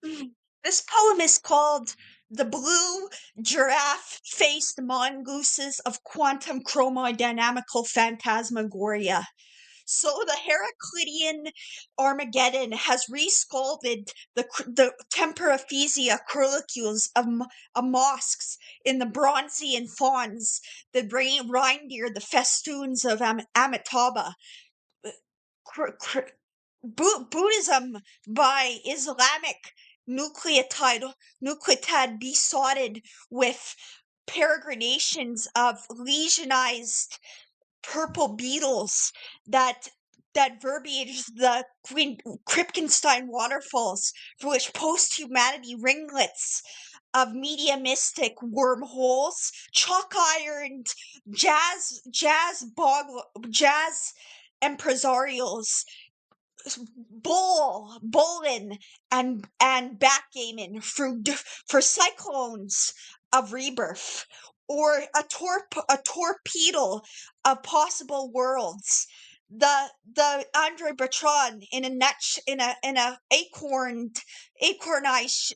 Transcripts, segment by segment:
This poem is called The Blue Giraffe-Faced Mongooses of Quantum Chromodynamical Phantasmagoria. So the Heraclitean Armageddon has resculpted the temperophysia curlicules of mosques in the Bronzean fawns, the reindeer, the festoons of Amitabha. Buddhism by Islamic nucleotide besotted with peregrinations of legionized purple beetles that verbiage the Kripkenstein waterfalls, for which post-humanity ringlets of mediumistic wormholes, chalk-ironed jazz impresarios, bowling and backgammon for cyclones of rebirth, or a torpedo of possible worlds. The Andre Bertrand in a acornized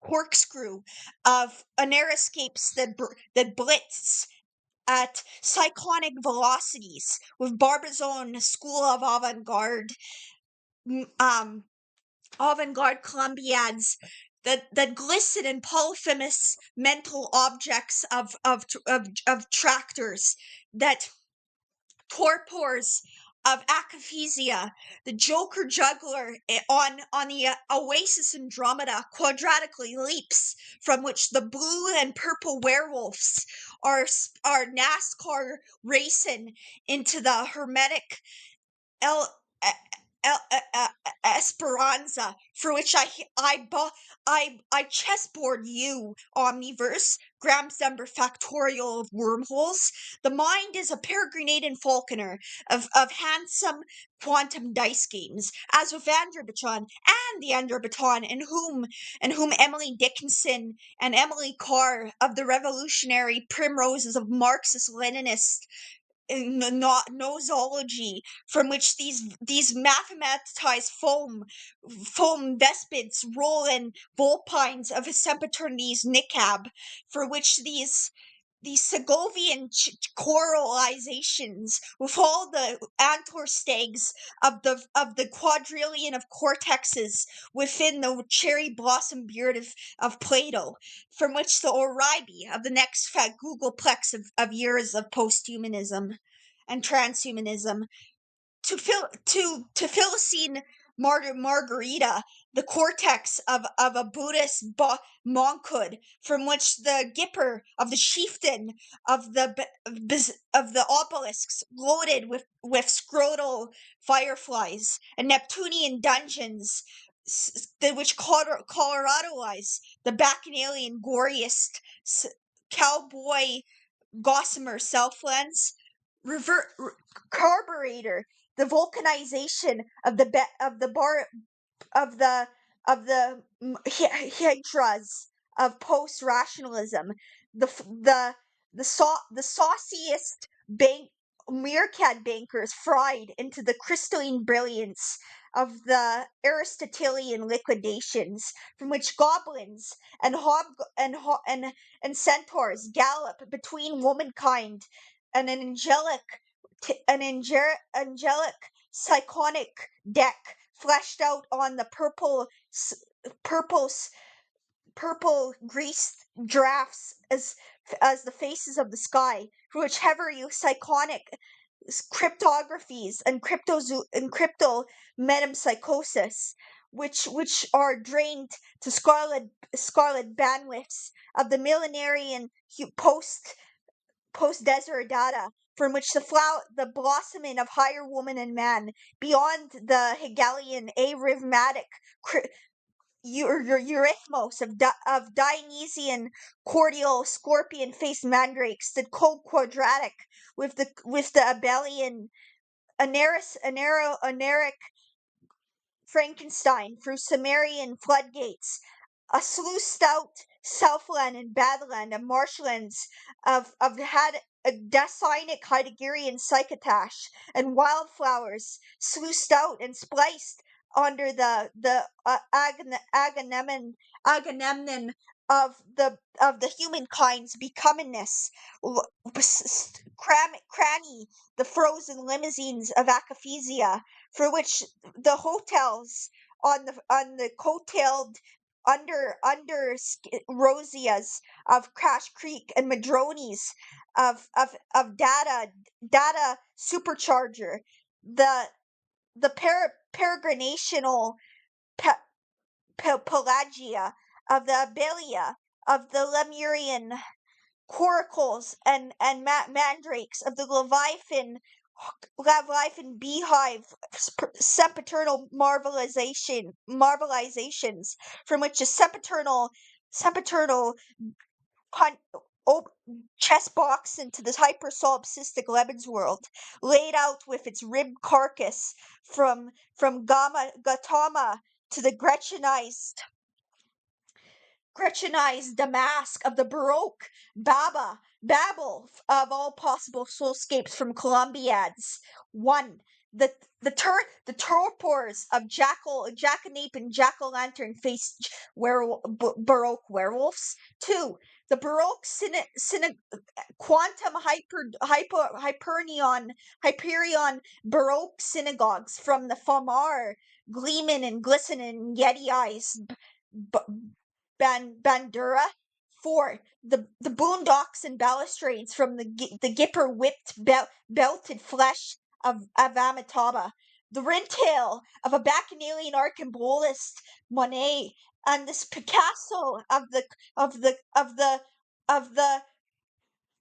corkscrew of aneriscapes that blitz at cyclonic velocities with Barbizon school of avant-garde Columbiads that glisten in polyphemus mental objects of tractors, that torpors of akaphesia, the Joker juggler on the Oasis Andromeda quadratically leaps, from which the blue and purple werewolves are NASCAR racing into the hermetic El, Esperanza, for which I chessboard you, Omniverse, Graham's number factorial of wormholes. The mind is a peregrinating falconer of handsome quantum dice games, as with Androbaton and the Androbaton, in whom Emily Dickinson and Emily Carr of the revolutionary primroses of Marxist-Leninist nosology, from which these mathematized foam vespids roll in vulpines of his sempiternity's niqab, for which these Segovian coralizations with all the antorstags of the quadrillion of cortexes within the cherry blossom beard of Plato, from which the Oribe of the next fat Googleplex of years of posthumanism and transhumanism, to Philistine Margarita, the cortex of a Buddhist monkhood, from which the Gipper of the chieftain of the obelisks loaded with scrotal fireflies, and Neptunian dungeons which Coloradoize the bacchanalian goriest cowboy gossamer self-lens, carburetor, the vulcanization of the hydras of post-rationalism, the sauciest meerkat bankers fried into the crystalline brilliance of the Aristotelian liquidations, from which goblins and centaurs gallop between womankind, and an angelic cyclonic deck fleshed out on the purple greased giraffes as the faces of the sky, for which hover you cyclonic cryptographies and crypto metempsychosis, which are drained to scarlet bandwidths of the millenarian post-Desiderata, from which the blossoming of higher woman and man, beyond the Hegelian arithmetic eurythmos of Dionysian cordial scorpion-faced mandrakes that co-quadratic with the Abelian aneric Frankenstein through Sumerian floodgates, a sluiced out Southland and Badland and marshlands had a Daseinic Heideggerian psychotash, and wildflowers sluiced out and spliced under the Agamemnon of the humankind's becomingness, cranny the frozen limousines of Acaphesia, for which the hotels on the coattailed rosias of Crash Creek and Madroni's of data supercharger, the peregrinational pelagia of the abelia of the Lemurian coracles and mandrakes of the Leviathan beehive sempiternal marvelizations, from which a sempiternal hunt chess box into the hypersolipsistic Lebensworld, laid out with its ribbed carcass from Gautama to the Gretchenized damask of the Baroque babble of all possible soulscapes from Columbiads. 1. The torpors of jackanape and jack-o'-lantern faced Baroque werewolves. 2. The Baroque quantum Hyperion Baroque synagogues from the Famar, gleamin' and glistening Yeti eyes Bandura. 4. The boondocks and balustrades from the gipper whipped belted flesh of Amitabha. The rintail of a bacchanalian arcambolist Monet, and this Picasso of the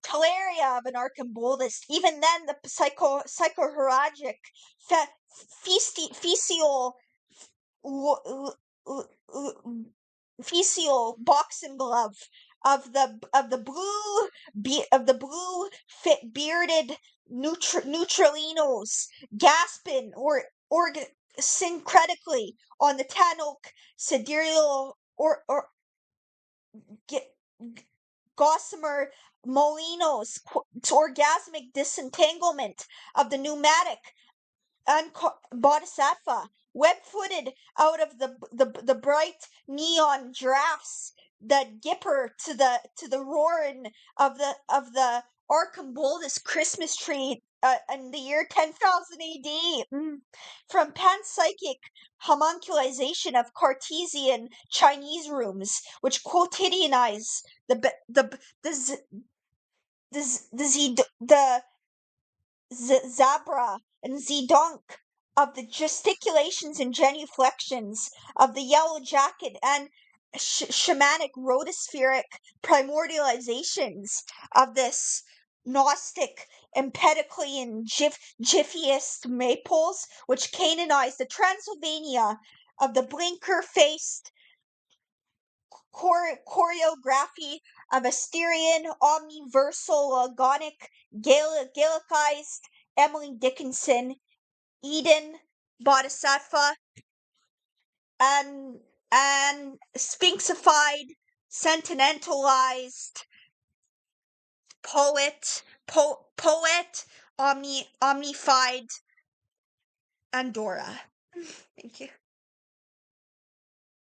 Talaria of an arcambolist. Even then, the psychoheragic fesial boxing glove of the blue fit bearded neutralinos gasping or syncretically on the tan oak sidereal or gossamer molinos orgasmic disentanglement of the pneumatic bodhisattva, web-footed out of the bright neon giraffes that gipper to the roaring of the arcambolist Christmas tree in the year 10,000 AD. From panpsychic homunculization of Cartesian Chinese rooms, which quotidianize the Zabra and Zedunk of the gesticulations and genuflections of the yellow jacket and shamanic rotospheric primordializations of this Gnostic Empedoclean Jiffyist maples, which canonized the Transylvania of the blinker-faced choreography of Asterian omniversal agonic Gaelicized Emily Dickinson, Eden, Bodhisattva, and sphinxified, sentimentalized poet, omnified Andorra. Thank you.